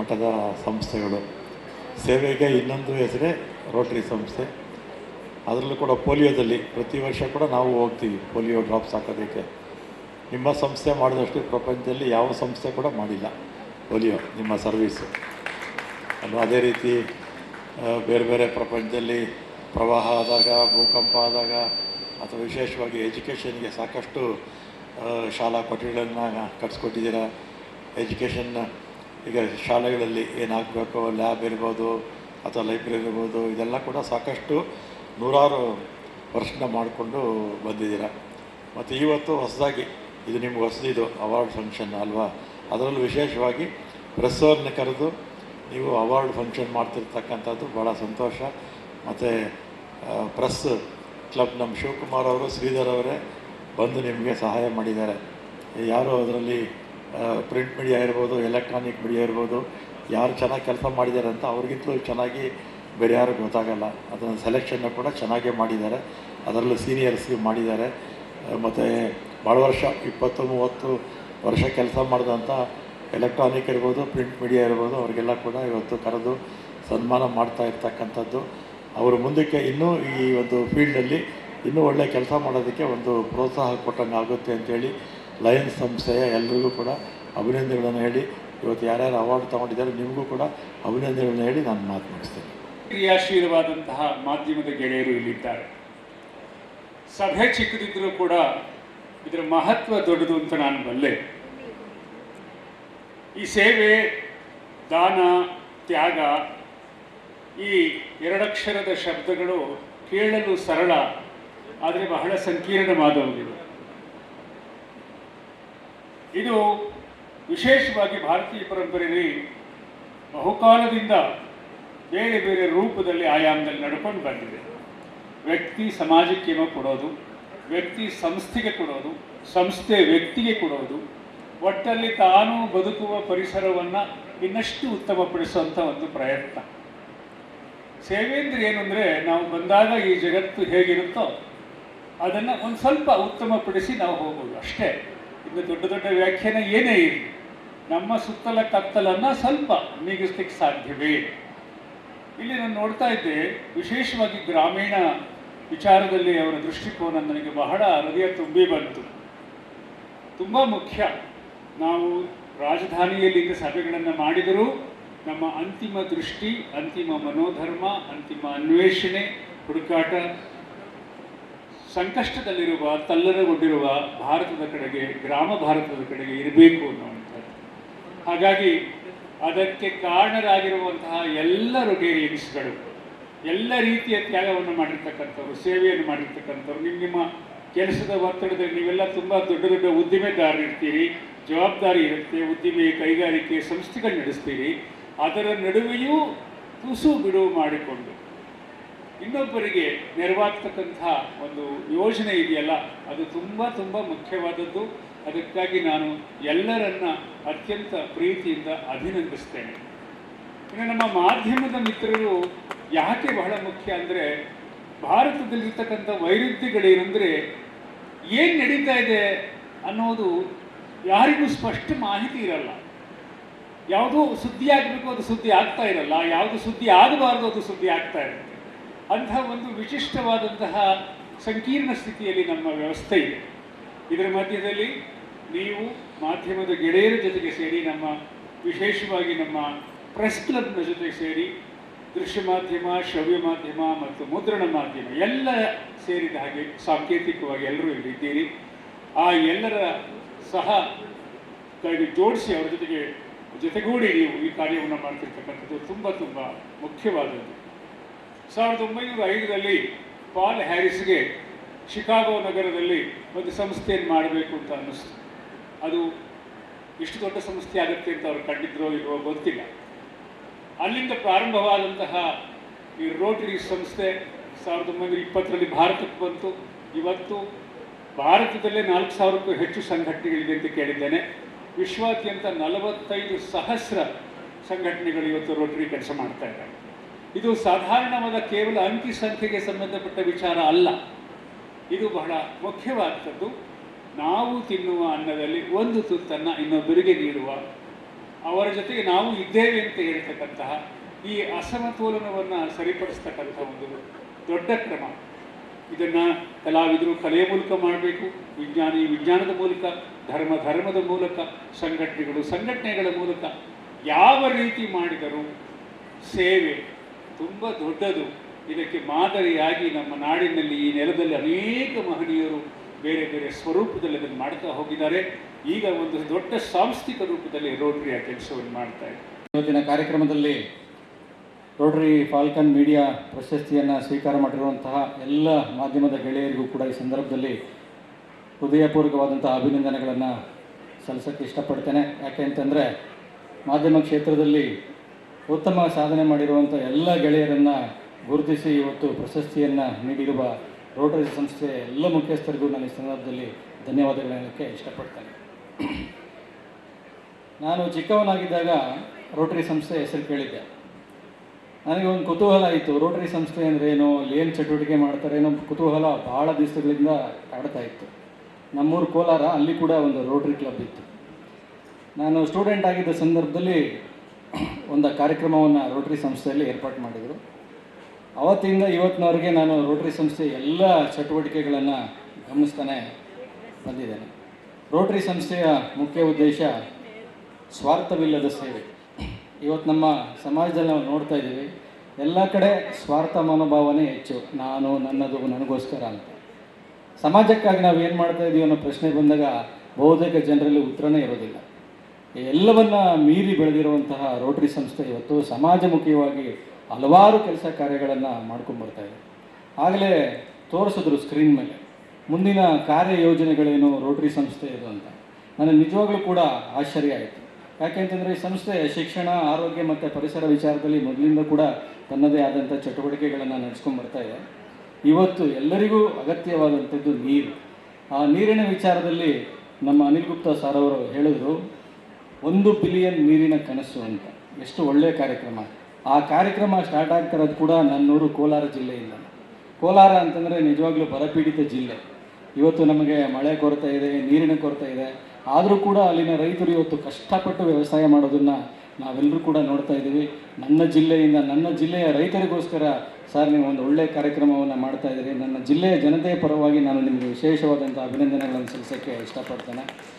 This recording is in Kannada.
ಮಟ್ಟದ ಸಂಸ್ಥೆಗಳು. ಸೇವೆಗೆ ಇನ್ನೊಂದು ಹೆಸರೇ ರೋಟರಿ ಸಂಸ್ಥೆ. ಅದರಲ್ಲೂ ಕೂಡ ಪೋಲಿಯೋದಲ್ಲಿ ಪ್ರತಿ ವರ್ಷ ಕೂಡ ನಾವು ಹೋಗ್ತೀವಿ ಪೋಲಿಯೋ ಡ್ರಾಪ್ಸ್ ಹಾಕೋದಕ್ಕೆ. ನಿಮ್ಮ ಸಂಸ್ಥೆ ಮಾಡಿದಷ್ಟು ಪ್ರಪಂಚದಲ್ಲಿ ಯಾವ ಸಂಸ್ಥೆ ಕೂಡ ಮಾಡಿಲ್ಲ ಪೋಲಿಯೋ ನಿಮ್ಮ ಸರ್ವೀಸು ಅಲ್ವಾ. ಅದೇ ರೀತಿ ಬೇರೆ ಬೇರೆ ಪ್ರಪಂಚದಲ್ಲಿ ಪ್ರವಾಹ ಆದಾಗ, ಭೂಕಂಪ ಆದಾಗ, ಅಥವಾ ವಿಶೇಷವಾಗಿ ಎಜುಕೇಷನ್ಗೆ ಸಾಕಷ್ಟು ಶಾಲಾ ಕೊಠಡಿಗಳನ್ನು ಕಟ್ಸ್ಕೊಟ್ಟಿದ್ದೀರಾ. ಎಜುಕೇಷನ್ನ ಈಗ ಶಾಲೆಗಳಲ್ಲಿ ಏನಾಗಬೇಕು, ಲ್ಯಾಬ್ ಇರ್ಬೋದು ಅಥವಾ ಲೈಬ್ರರಿ ಇರ್ಬೋದು, ಇದೆಲ್ಲ ಕೂಡ ಸಾಕಷ್ಟು ನೂರಾರು ವರ್ಷನ ಮಾಡಿಕೊಂಡು ಬಂದಿದ್ದೀರ. ಮತ್ತು ಇವತ್ತು ಹೊಸದಾಗಿ ಇದು ನಿಮ್ಗೆ ಹೊಸದಿದು ಅವಾರ್ಡ್ ಫಂಕ್ಷನ್ ಅಲ್ವಾ. ಅದರಲ್ಲೂ ವಿಶೇಷವಾಗಿ ಪ್ರೆಸ್ಸವ್ರನ್ನ ಕರೆದು ನೀವು ಅವಾರ್ಡ್ ಫಂಕ್ಷನ್ ಮಾಡ್ತಿರ್ತಕ್ಕಂಥದ್ದು ಭಾಳ ಸಂತೋಷ. ಮತ್ತು ಪ್ರೆಸ್ ಕ್ಲಬ್ ನಮ್ಮ ಶಿವಕುಮಾರ್ ಅವರು, ಶ್ರೀಧರ್ ಅವರೇ ಬಂದು ನಿಮಗೆ ಸಹಾಯ ಮಾಡಿದ್ದಾರೆ. ಯಾರು ಅದರಲ್ಲಿ ಪ್ರಿಂಟ್ ಮೀಡಿಯಾ ಇರ್ಬೋದು, ಎಲೆಕ್ಟ್ರಾನಿಕ್ ಮೀಡಿಯಾ ಇರ್ಬೋದು, ಯಾರು ಚೆನ್ನಾಗಿ ಕೆಲಸ ಮಾಡಿದ್ದಾರೆ ಅಂತ ಅವ್ರಿಗಿಂತಲೂ ಚೆನ್ನಾಗಿ ಬೇರೆ ಯಾರು ಗೊತ್ತಾಗಲ್ಲ. ಅದನ್ನು ಸೆಲೆಕ್ಷನ್ನ ಕೂಡ ಚೆನ್ನಾಗೇ ಮಾಡಿದ್ದಾರೆ, ಅದರಲ್ಲೂ ಸೀನಿಯರ್ಸ್ಗೆ ಮಾಡಿದ್ದಾರೆ. ಮತ್ತು ಭಾಳ ವರ್ಷ 20-30 ವರ್ಷ ಕೆಲಸ ಮಾಡಿದಂಥ ಎಲೆಕ್ಟ್ರಾನಿಕ್ ಇರ್ಬೋದು, ಪ್ರಿಂಟ್ ಮೀಡಿಯಾ ಇರ್ಬೋದು, ಅವರಿಗೆಲ್ಲ ಕೂಡ ಇವತ್ತು ಕರೆದು ಸನ್ಮಾನ ಮಾಡ್ತಾ ಇರ್ತಕ್ಕಂಥದ್ದು. ಅವರು ಮುಂದಕ್ಕೆ ಇನ್ನೂ ಈ ಒಂದು ಫೀಲ್ಡಲ್ಲಿ ಇನ್ನೂ ಒಳ್ಳೆಯ ಕೆಲಸ ಮಾಡೋದಕ್ಕೆ ಒಂದು ಪ್ರೋತ್ಸಾಹ ಕೊಟ್ಟಂಗೆ ಆಗುತ್ತೆ ಅಂಥೇಳಿ ಲಯನ್ಸ್ ಸಂಸ್ಥೆಯ ಎಲ್ರಿಗೂ ಕೂಡ ಅಭಿನಂದನೆಗಳನ್ನು ಹೇಳಿ, ಇವತ್ತು ಯಾರ್ಯಾರು ಅವಾರ್ಡ್ ತೊಗೊಂಡಿದ್ದಾರೆ ನಿಮಗೂ ಕೂಡ ಅಭಿನಂದನೆಗಳನ್ನು ಹೇಳಿ ನಾನು ಮಾತು ಮುಗಿಸ್ತೇನೆ. ಕ್ರಿಯಾಶೀಲವಾದಂತಹ ಮಾಧ್ಯಮದ ಗೆಳೆಯರು ಇಲ್ಲಿದ್ದಾರೆ. ಸಭೆ ಚಿಕ್ಕದಿದ್ದರೂ ಕೂಡ ಇದರ ಮಹತ್ವ ದೊಡ್ಡದು ಅಂತ ನಾನು ಬಲ್ಲೆ. ಈ ಸೇವೆ, ದಾನ, ತ್ಯಾಗ, ಈ ಎರಡಕ್ಷರದ ಶಬ್ದಗಳು ಕೇಳಲು ಸರಳ, ಆದರೆ ಬಹಳ ಸಂಕೀರ್ಣವಾದವುಗಳು. ಇದು ವಿಶೇಷವಾಗಿ ಭಾರತೀಯ ಪರಂಪರೆಯಲ್ಲಿ ಬಹುಕಾಲದಿಂದ ಬೇರೆ ಬೇರೆ ರೂಪದಲ್ಲಿ, ಆಯಾಮದಲ್ಲಿ ನಡ್ಕೊಂಡು ಬಂದಿದೆ. ವ್ಯಕ್ತಿ ಸಮಾಜಕ್ಕೇನೋ ಕೊಡೋದು, ವ್ಯಕ್ತಿ ಸಂಸ್ಥೆಗೆ ಕೊಡೋದು, ಸಂಸ್ಥೆ ವ್ಯಕ್ತಿಗೆ ಕೊಡೋದು, ಒಟ್ಟಲ್ಲಿ ತಾನು ಬದುಕುವ ಪರಿಸರವನ್ನು ಇನ್ನಷ್ಟು ಉತ್ತಮಪಡಿಸುವಂಥ ಒಂದು ಪ್ರಯತ್ನ. ಸೇವೆ ಅಂದರೆ ಏನು ಅಂದರೆ, ನಾವು ಬಂದಾಗ ಈ ಜಗತ್ತು ಹೇಗಿರುತ್ತೋ ಅದನ್ನು ಒಂದು ಸ್ವಲ್ಪ ಉತ್ತಮಪಡಿಸಿ ನಾವು ಹೋಗೋದು ಅಷ್ಟೇ. ಇನ್ನು ದೊಡ್ಡ ದೊಡ್ಡ ವ್ಯಾಖ್ಯಾನ ಏನೇ ಇರಲಿ, ನಮ್ಮ ಸುತ್ತಲ ಕತ್ತಲನ್ನು ಸ್ವಲ್ಪ ನೀಗಿಸ್ಲಿಕ್ಕೆ ಸಾಧ್ಯವೇ. ಇಲ್ಲಿ ನಾನು ನೋಡ್ತಾ ಇದ್ದೆ, ವಿಶೇಷವಾಗಿ ಗ್ರಾಮೀಣ ವಿಚಾರದಲ್ಲಿ ಅವರ ದೃಷ್ಟಿಕೋನ ನನಗೆ ಬಹಳ ಹೃದಯ ತುಂಬಿ ಬಂತು. ತುಂಬ ಮುಖ್ಯ. ನಾವು ರಾಜಧಾನಿಯಲ್ಲಿ ಸಭೆಗಳನ್ನು ಮಾಡಿದರೂ ನಮ್ಮ ಅಂತಿಮ ದೃಷ್ಟಿ, ಅಂತಿಮ ಮನೋಧರ್ಮ, ಅಂತಿಮ ಅನ್ವೇಷಣೆ, ಹುಡುಕಾಟ ಸಂಕಷ್ಟದಲ್ಲಿರುವ, ತಲ್ಲರಗೊಂಡಿರುವ ಭಾರತದ ಕಡೆಗೆ, ಗ್ರಾಮ ಭಾರತದ ಕಡೆಗೆ ಇರಬೇಕು ಅನ್ನುವಂಥದ್ದು. ಹಾಗಾಗಿ ಅದಕ್ಕೆ ಕಾರಣರಾಗಿರುವಂತಹ ಎಲ್ಲ ರೊಟೇರಿಯನ್ಸ್ಗಳು, ಎಲ್ಲ ರೀತಿಯ ತ್ಯಾಗವನ್ನು ಮಾಡಿರ್ತಕ್ಕಂಥವ್ರು, ಸೇವೆಯನ್ನು ಮಾಡಿರ್ತಕ್ಕಂಥವ್ರು, ನಿಮ್ಮ ಕೆಲಸದ ಒತ್ತಡದಲ್ಲಿ ನೀವೆಲ್ಲ ತುಂಬ ದೊಡ್ಡ ದೊಡ್ಡ ಉದ್ದಿಮೆದಾರರಿರ್ತೀರಿ, ಜವಾಬ್ದಾರಿ ಇರುತ್ತೆ, ಉದ್ದಿಮೆ, ಕೈಗಾರಿಕೆ, ಸಂಸ್ಥೆಗಳು ನಡೆಸ್ತೀರಿ. ಅದರ ನಡುವೆಯೂ ತುಸು ಬಿಡುವು ಮಾಡಿಕೊಂಡು ಇನ್ನೊಬ್ಬರಿಗೆ ನೆರವಾಗ್ತಕ್ಕಂಥ ಒಂದು ಯೋಜನೆ ಇದೆಯಲ್ಲ, ಅದು ತುಂಬ ತುಂಬ ಮುಖ್ಯವಾದದ್ದು. ಅದಕ್ಕಾಗಿ ನಾನು ಎಲ್ಲರನ್ನ ಅತ್ಯಂತ ಪ್ರೀತಿಯಿಂದ ಅಭಿನಂದಿಸ್ತೇನೆ. ಇನ್ನು ನಮ್ಮ ಮಾಧ್ಯಮದ ಮಿತ್ರರು ಯಾಕೆ ಬಹಳ ಮುಖ್ಯ ಅಂದರೆ, ಭಾರತದಲ್ಲಿರ್ತಕ್ಕಂಥ ವೈರುಧ್ಯಗಳೇನೆಂದರೆ, ಏನು ನಡೀತಾ ಇದೆ ಅನ್ನೋದು ಯಾರಿಗೂ ಸ್ಪಷ್ಟ ಮಾಹಿತಿ ಇರಲ್ಲ. ಯಾವುದೋ ಸುದ್ದಿ ಆಗಬೇಕು, ಅದು ಸುದ್ದಿ ಆಗ್ತಾ ಇರಲ್ಲ. ಯಾವುದು ಸುದ್ದಿ ಆಗಬಾರ್ದು, ಅದು ಸುದ್ದಿ ಆಗ್ತಾ ಇರುತ್ತೆ. ಅಂತಹ ಒಂದು ವಿಶಿಷ್ಟವಾದಂತಹ ಸಂಕೀರ್ಣ ಸ್ಥಿತಿಯಲ್ಲಿ ನಮ್ಮ ವ್ಯವಸ್ಥೆ ಇದೆ. ಇದರ ಮಧ್ಯದಲ್ಲಿ ನೀವು ಮಾಧ್ಯಮದ ಗೆಳೆಯರ ಜೊತೆಗೆ ಸೇರಿ, ನಮ್ಮ ವಿಶೇಷವಾಗಿ ನಮ್ಮ ಪ್ರೆಸ್ ಕ್ಲಬ್ನ ಜೊತೆ ಸೇರಿ, ದೃಶ್ಯ ಮಾಧ್ಯಮ, ಶ್ರವ್ಯ ಮಾಧ್ಯಮ ಮತ್ತು ಮುದ್ರಣ ಮಾಧ್ಯಮ ಎಲ್ಲ ಸೇರಿದ ಹಾಗೆ ಸಾಂಕೇತಿಕವಾಗಿ ಎಲ್ಲರೂ ಇಲ್ಲಿದ್ದೀರಿ. ಆ ಎಲ್ಲರ ಸಹ ಕೈಗೆ ಜೋಡಿಸಿ ಅವರ ಜೊತೆಗೂಡಿ ನೀವು ಈ ಕಾರ್ಯವನ್ನು ಮಾಡ್ತಿರ್ತಕ್ಕಂಥದ್ದು ತುಂಬ ತುಂಬ ಮುಖ್ಯವಾದದ್ದು. 1905ರಲ್ಲಿ ಪಾಲ್ ಹ್ಯಾರಿಸ್ಗೆ ಶಿಕಾಗೋ ನಗರದಲ್ಲಿ ಒಂದು ಸಂಸ್ಥೆಯನ್ನು ಮಾಡಬೇಕು ಅಂತ ಅನ್ನಿಸ್ತು. ಅದು ಇಷ್ಟು ದೊಡ್ಡ ಸಂಸ್ಥೆ ಆಗುತ್ತೆ ಅಂತ ಅವ್ರು ಕಂಡಿದ್ರೋ ಇಲ್ವೋ ಗೊತ್ತಿಲ್ಲ. ಅಲ್ಲಿಂದ ಪ್ರಾರಂಭವಾದಂತಹ ಈ ರೋಟರಿ ಸಂಸ್ಥೆ 1920ರಲ್ಲಿ ಭಾರತಕ್ಕೆ ಬಂತು. ಇವತ್ತು ಭಾರತದಲ್ಲೇ 4000ಕ್ಕೂ ಹೆಚ್ಚು ಸಂಘಟನೆಗಳಿದೆ ಅಂತ ಕೇಳಿದ್ದೇನೆ. ವಿಶ್ವಾದ್ಯಂತ 45,000 ಸಂಘಟನೆಗಳು ಇವತ್ತು ರೋಟರಿ ಕೆಲಸ ಮಾಡ್ತಾ ಇದ್ದಾರೆ. ಇದು ಸಾಧಾರಣವಾದ ಕೇವಲ ಅಂಕಿ ಸಂಖ್ಯೆಗೆ ಸಂಬಂಧಪಟ್ಟ ವಿಚಾರ ಅಲ್ಲ. ಇದು ಬಹಳ ಮುಖ್ಯವಾದದ್ದು. ನಾವು ತಿನ್ನುವ ಅನ್ನದಲ್ಲಿ ಒಂದು ತುತ್ತನ್ನು ಇನ್ನೊಬ್ಬರಿಗೆ ನೀಡುವ ಅವರ ಜೊತೆಗೆ ನಾವು ಇದ್ದೇವೆ ಅಂತ ಹೇಳ್ತಕ್ಕಂತಹ ಈ ಅಸಮತೋಲನವನ್ನು ಸರಿಪಡಿಸ್ತಕ್ಕಂಥ ಒಂದು ದೊಡ್ಡ ಕ್ರಮ. ಇದನ್ನು ಕಲಾವಿದರು ಕಲೆಯ ಮೂಲಕ ಮಾಡಬೇಕು, ವಿಜ್ಞಾನದ ಮೂಲಕ, ಧರ್ಮದ ಮೂಲಕ, ಸಂಘಟನೆಗಳ ಮೂಲಕ ಯಾವ ರೀತಿ ಮಾಡಿದರೂ ಸೇವೆ ತುಂಬ ದೊಡ್ಡದು. ಇದಕ್ಕೆ ಮಾದರಿಯಾಗಿ ನಮ್ಮ ನಾಡಿನಲ್ಲಿ ಈ ನೆಲದಲ್ಲಿ ಅನೇಕ ಮಹನೀಯರು ಬೇರೆ ಬೇರೆ ಸ್ವರೂಪದಲ್ಲಿ ಅದನ್ನು ಮಾಡ್ತಾ ಹೋಗಿದ್ದಾರೆ. ಈಗ ಒಂದು ದೊಡ್ಡ ಸಾಂಸ್ಥಿಕ ರೂಪದಲ್ಲಿ ರೋಟರಿಯ ಕೆಲಸವನ್ನು ಮಾಡ್ತಾ ಇದೆ. ಇವತ್ತಿನ ಕಾರ್ಯಕ್ರಮದಲ್ಲಿ ರೋಟರಿ ಫಾಲ್ಕನ್ ಮೀಡಿಯಾ ಪ್ರಶಸ್ತಿಯನ್ನು ಸ್ವೀಕಾರ ಮಾಡಿರುವಂತಹ ಎಲ್ಲ ಮಾಧ್ಯಮದ ಗೆಳೆಯರಿಗೂ ಕೂಡ ಈ ಸಂದರ್ಭದಲ್ಲಿ ಹೃದಯಪೂರ್ವಕವಾದಂತಹ ಅಭಿನಂದನೆಗಳನ್ನು ಸಲ್ಲಿಸೋಕ್ಕೆ ಇಷ್ಟಪಡ್ತೇನೆ. ಯಾಕೆ ಅಂತಂದರೆ ಮಾಧ್ಯಮ ಕ್ಷೇತ್ರದಲ್ಲಿ ಉತ್ತಮ ಸಾಧನೆ ಮಾಡಿರುವಂಥ ಎಲ್ಲ ಗೆಳೆಯರನ್ನು ಗುರುತಿಸಿ ಇವತ್ತು ಪ್ರಶಸ್ತಿಯನ್ನು ನೀಡಿರುವ ರೋಟರಿ ಸಂಸ್ಥೆಯ ಎಲ್ಲ ಮುಖ್ಯಸ್ಥರಿಗೂ ನಾನು ಈ ಸಂದರ್ಭದಲ್ಲಿ ಧನ್ಯವಾದಗಳು ಹೇಳೋಕ್ಕೆ ಇಷ್ಟಪಡ್ತೇನೆ. ನಾನು ಚಿಕ್ಕವನಾಗಿದ್ದಾಗ ರೋಟರಿ ಸಂಸ್ಥೆ ಹೆಸರು ಕೇಳಿದ್ದೆ. ನನಗೆ ಒಂದು ಕುತೂಹಲ ಇತ್ತು, ರೋಟರಿ ಸಂಸ್ಥೆ ಅಂದರೆ ಏನು, ಏನು ಚಟುವಟಿಕೆ ಮಾಡ್ತಾರೆ ಏನೋ ಕುತೂಹಲ ಭಾಳ ದಿವಸಗಳಿಂದ ಕಾಡ್ತಾ ಇತ್ತು. ನಮ್ಮೂರು ಕೋಲಾರ, ಅಲ್ಲಿ ಕೂಡ ಒಂದು ರೋಟರಿ ಕ್ಲಬ್ ಇತ್ತು. ನಾನು ಸ್ಟೂಡೆಂಟ್ ಆಗಿದ್ದ ಸಂದರ್ಭದಲ್ಲಿ ಒಂದು ಕಾರ್ಯಕ್ರಮವನ್ನು ರೋಟರಿ ಸಂಸ್ಥೆಯಲ್ಲಿ ಏರ್ಪಾಡು ಮಾಡಿದರು. ಅವತ್ತಿಂದ ಇವತ್ತಿನವರೆಗೆ ನಾನು ರೋಟರಿ ಸಂಸ್ಥೆ ಎಲ್ಲ ಚಟುವಟಿಕೆಗಳನ್ನು ಗಮನಿಸ್ತಾನೆ ಬಂದಿದ್ದೇನೆ. ರೋಟರಿ ಸಂಸ್ಥೆಯ ಮುಖ್ಯ ಉದ್ದೇಶ ಸ್ವಾರ್ಥವಿಲ್ಲದ ಸೇವೆ. ಇವತ್ತು ನಮ್ಮ ಸಮಾಜದಲ್ಲಿ ನಾವು ನೋಡ್ತಾ ಇದ್ದೀವಿ, ಎಲ್ಲ ಕಡೆ ಸ್ವಾರ್ಥ ಮನೋಭಾವನೆ ಹೆಚ್ಚು, ನಾನು ನನ್ನದು ನನಗೋಸ್ಕರ ಅಂತ. ಸಮಾಜಕ್ಕಾಗಿ ನಾವು ಏನು ಮಾಡ್ತಾ ಇದ್ದೀವಿ ಅನ್ನೋ ಪ್ರಶ್ನೆ ಬಂದಾಗ ಬಹುತೇಕ ಜನರಲ್ಲಿ ಉತ್ತರನೇ ಇರೋದಿಲ್ಲ. ಎಲ್ಲವನ್ನ ಮೀರಿ ಬೆಳೆದಿರುವಂತಹ ರೋಟರಿ ಸಂಸ್ಥೆ ಇವತ್ತು ಸಮಾಜಮುಖಿಯಾಗಿ ಹಲವಾರು ಕೆಲಸ ಕಾರ್ಯಗಳನ್ನು ಮಾಡ್ಕೊಂಡ್ಬರ್ತಾ ಇದೆ. ಆಗಲೇ ತೋರಿಸಿದ್ರು ಸ್ಕ್ರೀನ್ ಮೇಲೆ ಮುಂದಿನ ಕಾರ್ಯಯೋಜನೆಗಳೇನು ರೋಟರಿ ಸಂಸ್ಥೆ ಇದು ಅಂತ. ನನಗೆ ನಿಜವಾಗ್ಲೂ ಕೂಡ ಆಶ್ಚರ್ಯ ಆಯಿತು. ಯಾಕೆಂತಂದರೆ ಈ ಸಂಸ್ಥೆ ಶಿಕ್ಷಣ, ಆರೋಗ್ಯ ಮತ್ತು ಪರಿಸರ ವಿಚಾರದಲ್ಲಿ ಮೊದಲಿಂದ ಕೂಡ ತನ್ನದೇ ಆದಂಥ ಚಟುವಟಿಕೆಗಳನ್ನು ನಡೆಸ್ಕೊಂಡ್ಬರ್ತಾ ಇದೆ. ಇವತ್ತು ಎಲ್ಲರಿಗೂ ಅಗತ್ಯವಾದಂಥದ್ದು ನೀರು. ಆ ನೀರಿನ ವಿಚಾರದಲ್ಲಿ ನಮ್ಮ ಅನಿಲ್ ಗುಪ್ತಾ ಸರ್ ಅವರು ಹೇಳಿದ್ರು, 1 ಬಿಲಿಯನ್ ನೀರಿನ ಕನಸು ಅಂತ. ಎಷ್ಟು ಒಳ್ಳೆಯ ಕಾರ್ಯಕ್ರಮ. ಆ ಕಾರ್ಯಕ್ರಮ ಸ್ಟಾರ್ಟ್ ಆಗ್ತಿರೋದು ಕೂಡ ನನ್ನೂರು ಕೋಲಾರ ಜಿಲ್ಲೆಯಿಂದ. ಕೋಲಾರ ಅಂತಂದರೆ ನಿಜವಾಗ್ಲೂ ಬರಪೀಡಿತ ಜಿಲ್ಲೆ. ಇವತ್ತು ನಮಗೆ ಮಳೆ ಕೊರತೆ ಇದೆ, ನೀರಿನ ಕೊರತೆ ಇದೆ. ಆದರೂ ಕೂಡ ಅಲ್ಲಿನ ರೈತರು ಇವತ್ತು ಕಷ್ಟಪಟ್ಟು ವ್ಯವಸಾಯ ಮಾಡೋದನ್ನು ನಾವೆಲ್ಲರೂ ಕೂಡ ನೋಡ್ತಾ ಇದ್ದೀವಿ. ನನ್ನ ಜಿಲ್ಲೆಯ ರೈತರಿಗೋಸ್ಕರ ಸರ್ ನೀವು ಒಂದು ಒಳ್ಳೆಯ ಕಾರ್ಯಕ್ರಮವನ್ನು ಮಾಡ್ತಾ ಇದ್ದೀರಿ. ನನ್ನ ಜಿಲ್ಲೆಯ ಜನತೆಯ ಪರವಾಗಿ ನಾನು ನಿಮಗೆ ವಿಶೇಷವಾದಂಥ ಅಭಿನಂದನೆಗಳನ್ನು ಸಲ್ಲಿಸೋಕ್ಕೆ ಇಷ್ಟಪಡ್ತೇನೆ.